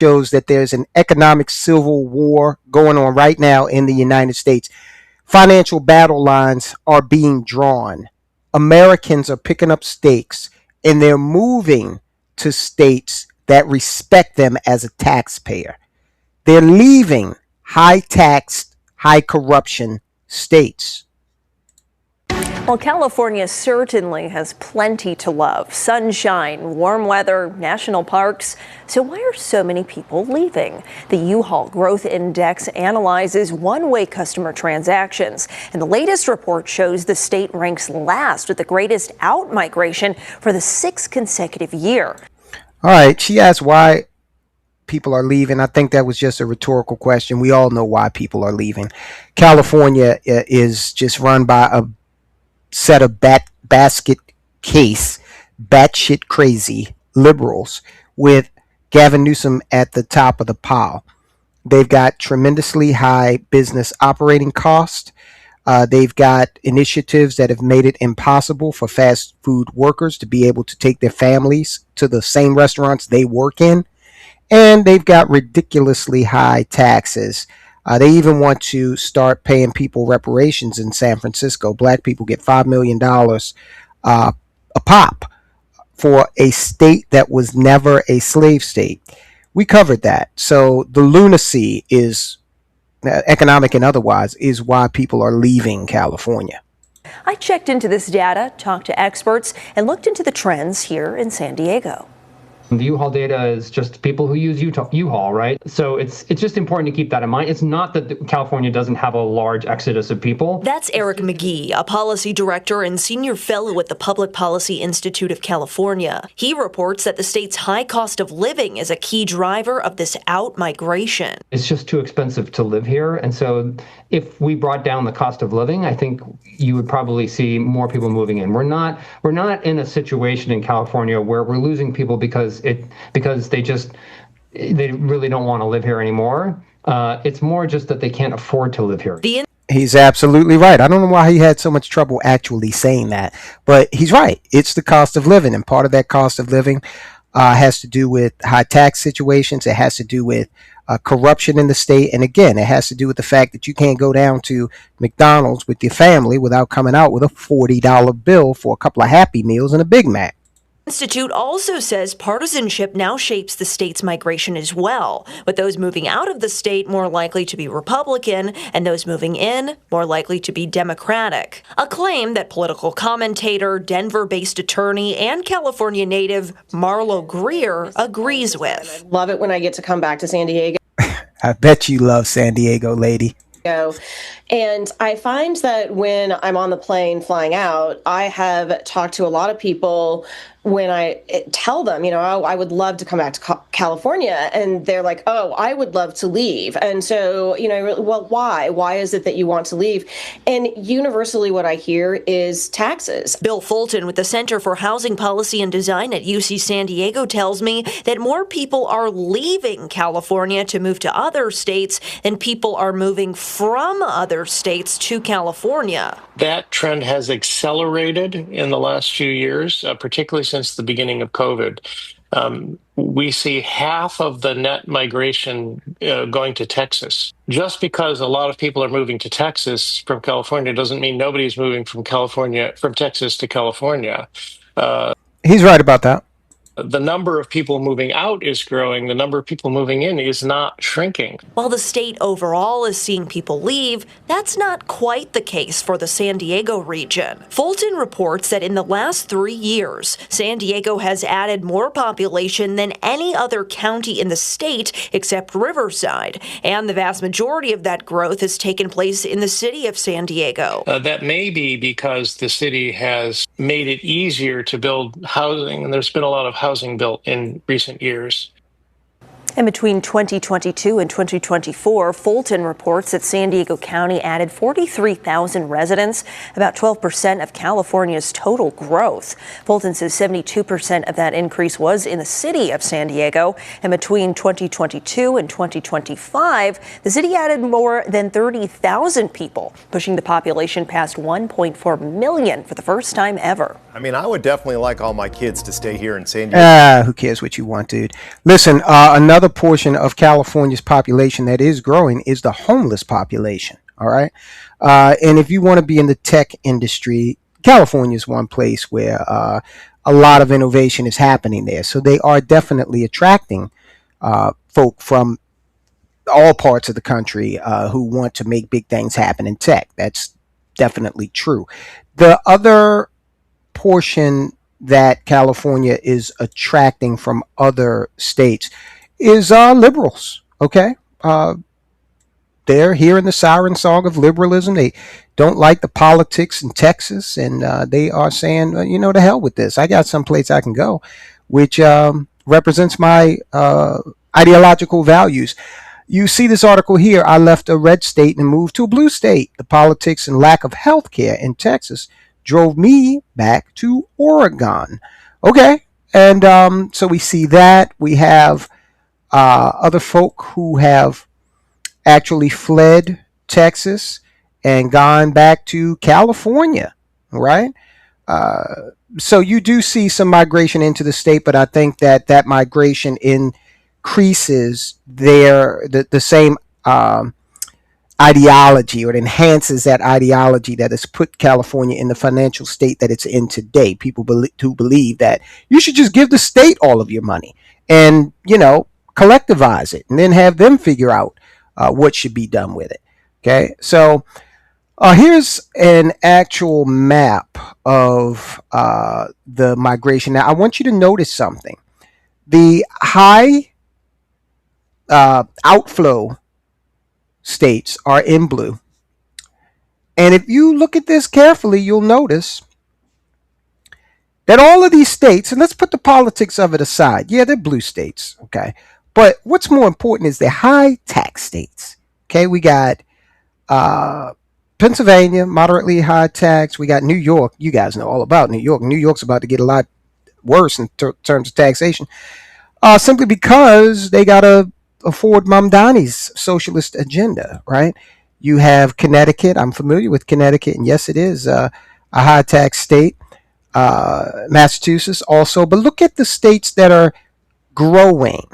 shows that there's an economic civil war going on right now in the United States. Financial battle lines are being drawn. Americans are picking up stakes and they're moving to states that respect them as a taxpayer. They're leaving high taxed, high corruption states. Well, California certainly has plenty to love. Sunshine, warm weather, national parks. So why are so many people leaving? The U-Haul Growth Index analyzes one-way customer transactions. And the latest report shows the state ranks last with the greatest out-migration for the sixth consecutive year. All right, she asked why people are leaving. I think that was just a rhetorical question. We all know why people are leaving. California is just run by a set of basket case, batshit crazy liberals with Gavin Newsom at the top of the pile. They've got tremendously high business operating costs. They've got initiatives that have made it impossible for fast food workers to be able to take their families to the same restaurants they work in. And they've got ridiculously high taxes. They even want to start paying people reparations in San Francisco. Black people get $5 million a pop for a state that was never a slave state. We covered that. So the lunacy is economic and otherwise is why people are leaving California. I checked into this data, talked to experts, and looked into the trends here in San Diego. The U-Haul data is just people who use U-Haul, right? So it's just important to keep that in mind. It's not that California doesn't have a large exodus of people. That's Eric McGee, a policy director and senior fellow at the Public Policy Institute of California. He reports that the state's high cost of living is a key driver of this out-migration. It's just too expensive to live here. And so if we brought down the cost of living, I think you would probably see more people moving in. We're not in a situation in California where we're losing people because they really don't want to live here anymore. It's more just that they can't afford to live here. He's absolutely right. I don't know why he had so much trouble actually saying that, but he's right. It's the cost of living, and part of that cost of living has to do with high tax situations. It has to do with corruption in the state. And again, it has to do with the fact that you can't go down to McDonald's with your family without coming out with a $40 bill for a couple of Happy Meals and a Big Mac. Institute also says partisanship now shapes the state's migration as well, with those moving out of the state more likely to be Republican and those moving in more likely to be Democratic. A claim that political commentator, Denver-based attorney, and California native Marlo Greer agrees with. I love it when I get to come back to San Diego. I bet you love San Diego, lady. And I find that when I'm on the plane flying out, I have talked to a lot of people when I tell them, I would love to come back to California. And they're like, oh, I would love to leave. And so, well, why? Why is it that you want to leave? And universally what I hear is taxes. Bill Fulton with the Center for Housing Policy and Design at UC San Diego tells me that more people are leaving California to move to other states than people are moving from other states to California. That trend has accelerated in the last few years, particularly since the beginning of COVID. We see half of the net migration going to Texas. Just because a lot of people are moving to Texas from California doesn't mean nobody's moving from Texas to California. He's right about that. The number of people moving out is growing. The number of people moving in is not shrinking. While the state overall is seeing people leave, that's not quite the case for the San Diego region. Fulton reports that in the last 3 years, San Diego has added more population than any other county in the state except Riverside, and the vast majority of that growth has taken place in the city of San Diego. That may be because the city has made it easier to build housing, and there's been a lot of housing built in recent years. And between 2022 and 2024, Fulton reports that San Diego County added 43,000 residents, about 12% of California's total growth. Fulton says 72% of that increase was in the city of San Diego. And between 2022 and 2025, the city added more than 30,000 people, pushing the population past 1.4 million for the first time ever. I mean, I would definitely like all my kids to stay here in San Diego. Who cares what you want, dude? Listen, another portion of California's population that is growing is the homeless population. All right. And if you want to be in the tech industry, California is one place where a lot of innovation is happening there. So they are definitely attracting folk from all parts of the country who want to make big things happen in tech. That's definitely true. The other portion that California is attracting from other states is liberals. Okay. They're hearing the siren song of liberalism. They don't like the politics in Texas, and they are saying, to hell with this. I got someplace I can go, which represents my ideological values. You see this article here. I left a red state and moved to a blue state. The politics and lack of health care in Texas drove me back to Oregon. Okay. And so we see that. We have other folk who have actually fled Texas and gone back to California, right? So you do see some migration into the state, but I think that migration increases the same ideology, or it enhances that ideology that has put California in the financial state that it's in today. People who believe that you should just give the state all of your money and, collectivize it and then have them figure out what should be done with it. Okay. So here's an actual map of the migration. Now, I want you to notice something. The high outflow states are in blue. And if you look at this carefully, you'll notice that all of these states, and let's put the politics of it aside. Yeah, they're blue states. Okay. But what's more important is the high tax states. Okay. We got Pennsylvania, moderately high tax. We got New York. You guys know all about New York. New York's about to get a lot worse in terms of taxation, simply because they got to afford Mamdani's socialist agenda, right? You have Connecticut. I'm familiar with Connecticut, and yes, it is a high tax state. Massachusetts also. But look at the states that are growing.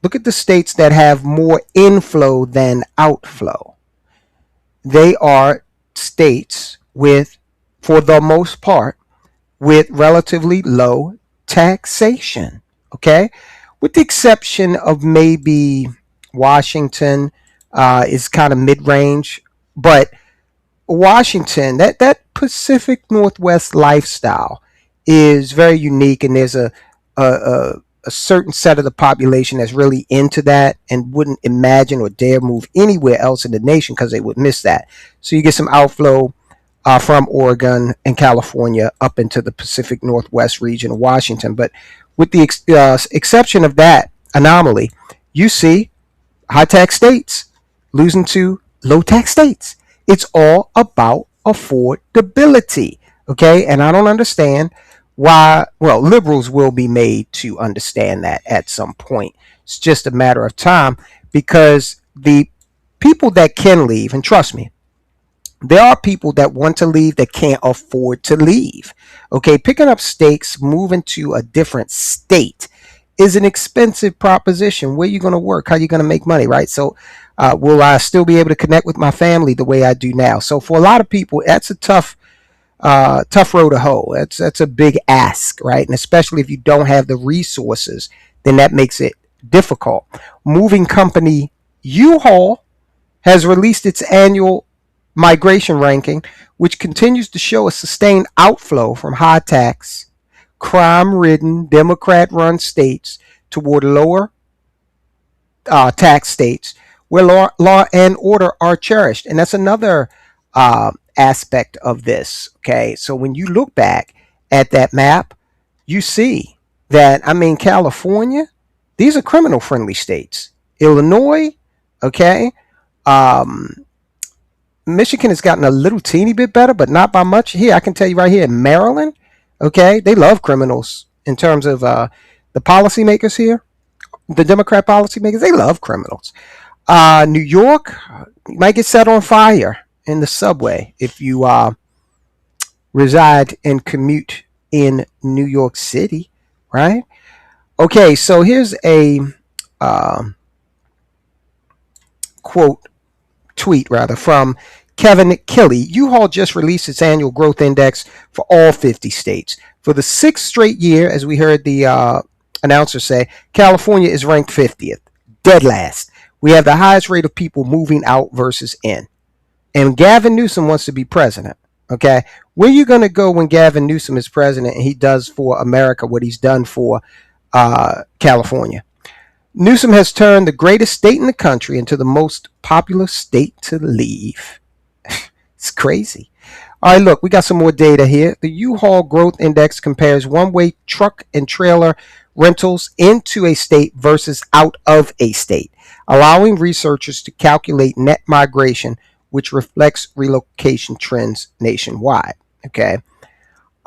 Look at the states that have more inflow than outflow. They are states with, for the most part, with relatively low taxation. Okay? With the exception of maybe Washington is kind of mid-range. But Washington, that Pacific Northwest lifestyle is very unique, and there's a certain set of the population that's really into that and wouldn't imagine or dare move anywhere else in the nation because they would miss that. So you get some outflow from Oregon and California up into the Pacific Northwest region of Washington. But with the exception of that anomaly, you see high tax states losing to low tax states. It's all about affordability. Okay. And I don't understand why. Well, liberals will be made to understand that at some point. It's just a matter of time, because the people that can leave, and trust me, there are people that want to leave that can't afford to leave. Okay, picking up stakes, moving to a different state is an expensive proposition. Where are you going to work? How are you going to make money, right? So will I still be able to connect with my family the way I do now? So for a lot of people, that's a tough road to hoe. That's a big ask, right? And especially if you don't have the resources, then that makes it difficult. Moving company U-Haul has released its annual migration ranking, which continues to show a sustained outflow from high tax, crime-ridden, Democrat-run states toward lower tax states where law and order are cherished. And that's another aspect of this. Okay, so when you look back at that map, you see that, California, these are criminal-friendly states. Illinois, okay, Michigan has gotten a little teeny bit better, but not by much. Here, I can tell you right here in Maryland, okay, they love criminals in terms of the policymakers here, the Democrat policymakers, they love criminals. New York, you might get set on fire in the subway if you reside and commute in New York City, right? Okay, so here's a um, quote tweet rather from Kevin Kelly. U-Haul just released its annual growth index for all 50 states. For the sixth straight year, as we heard the announcer say, California is ranked 50th, dead last. We have the highest rate of people moving out versus in. And Gavin Newsom wants to be president. Okay, where are you going to go when Gavin Newsom is president and he does for America what he's done for California? Newsom has turned the greatest state in the country into the most popular state to leave. It's crazy. All right, look, we got some more data here. The U-Haul Growth Index compares one-way truck and trailer rentals into a state versus out of a state, allowing researchers to calculate net migration, which reflects relocation trends nationwide. Okay.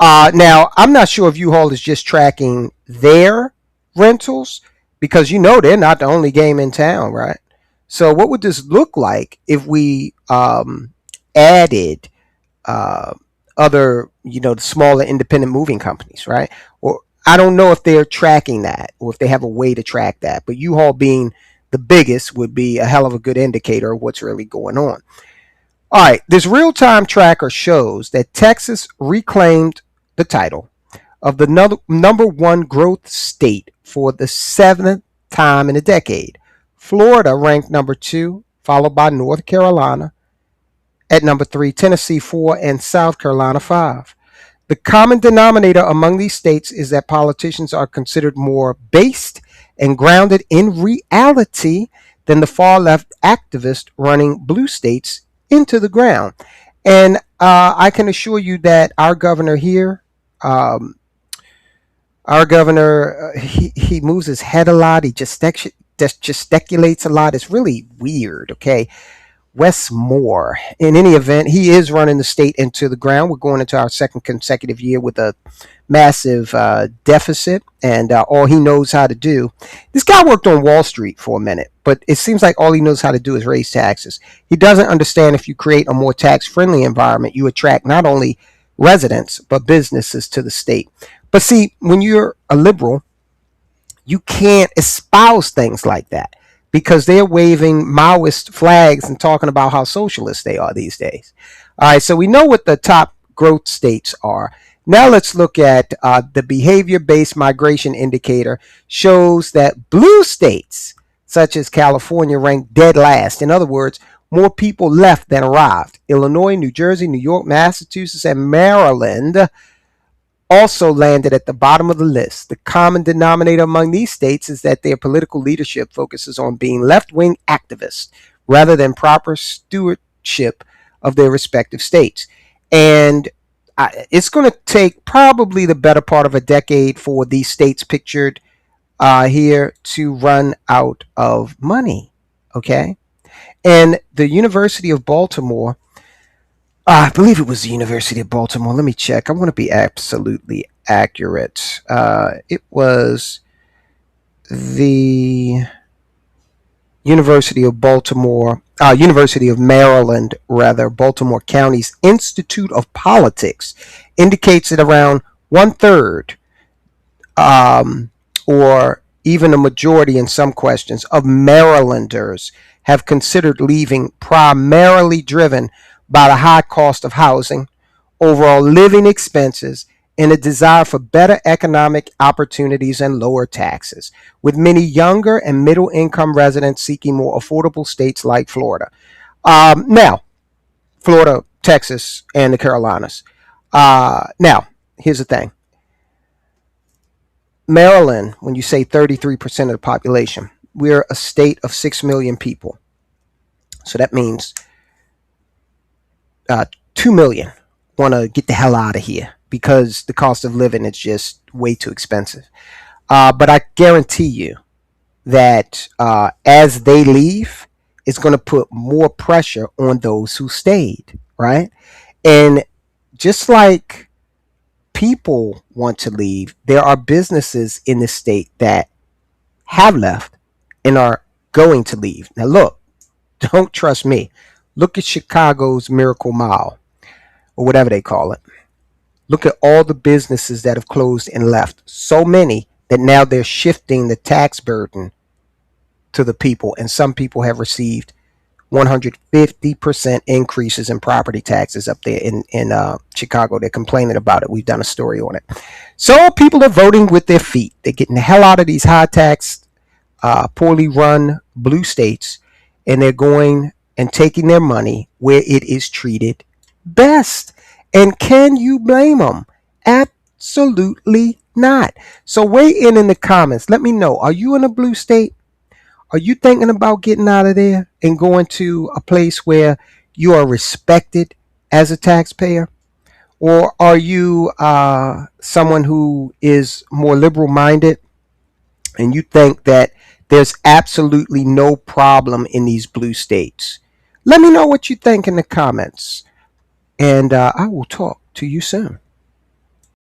Now, I'm not sure if U-Haul is just tracking their rentals because they're not the only game in town, right? So what would this look like if we added other, the smaller independent moving companies, right? Or I don't know if they're tracking that or if they have a way to track that, but U-Haul being the biggest would be a hell of a good indicator of what's really going on. All right, this real-time tracker shows that Texas reclaimed the title of the number one growth state for the seventh time in a decade. Florida ranked number 2, followed by North Carolina at number 3, Tennessee 4, and South Carolina 5. The common denominator among these states is that politicians are considered more based and grounded in reality than the far-left activists running blue states into the ground. And I can assure you that our governor here, he moves his head a lot. He just gesticulates a lot. It's really weird, okay? Wes Moore. In any event, he is running the state into the ground. We're going into our second consecutive year with a massive deficit, and all he knows how to do. This guy worked on Wall Street for a minute, but it seems like all he knows how to do is raise taxes. He doesn't understand if you create a more tax-friendly environment, you attract not only residents, but businesses to the state. But see, when you're a liberal, you can't espouse things like that because they're waving Maoist flags and talking about how socialist they are these days. All right, so we know what the top growth states are. Now let's look at the behavior-based migration indicator shows that blue states, such as California, rank dead last. In other words, more people left than arrived. Illinois, New Jersey, New York, Massachusetts, and Maryland also landed at the bottom of the list. The common denominator among these states is that their political leadership focuses on being left-wing activists rather than proper stewardship of their respective states. And it's going to take probably the better part of a decade for these states pictured here to run out of money. Okay? And the University of Baltimore, I believe it was the University of Baltimore. Let me check. I want to be absolutely accurate. It was the University of Baltimore, University of Maryland, rather, Baltimore County's Institute of Politics indicates that around 1/3, or even a majority in some questions, of Marylanders have considered leaving, primarily driven by the high cost of housing, overall living expenses, and a desire for better economic opportunities and lower taxes, with many younger and middle-income residents seeking more affordable states like Florida. Now, Florida, Texas, and the Carolinas. Now, here's the thing. Maryland, when you say 33% of the population, we're a state of 6 million people. So that means 2 million want to get the hell out of here because the cost of living is just way too expensive. But I guarantee you that as they leave, it's going to put more pressure on those who stayed, right? And just like people want to leave, there are businesses in the state that have left and are going to leave. Now, look, don't trust me. Look at Chicago's Miracle Mile, or whatever they call it. Look at all the businesses that have closed and left. So many that now they're shifting the tax burden to the people, and some people have received 150% increases in property taxes up there in Chicago. They're complaining about it. We've done a story on it. So people are voting with their feet. They're getting the hell out of these high tax, poorly run blue states, and they're going and taking their money where it is treated best. And can you blame them? Absolutely not. So weigh in the comments. Let me know. Are you in a blue state? Are you thinking about getting out of there and going to a place where you are respected as a taxpayer? Or are you someone who is more liberal minded and you think that there's absolutely no problem in these blue states? Let me know what you think in the comments, and I will talk to you soon.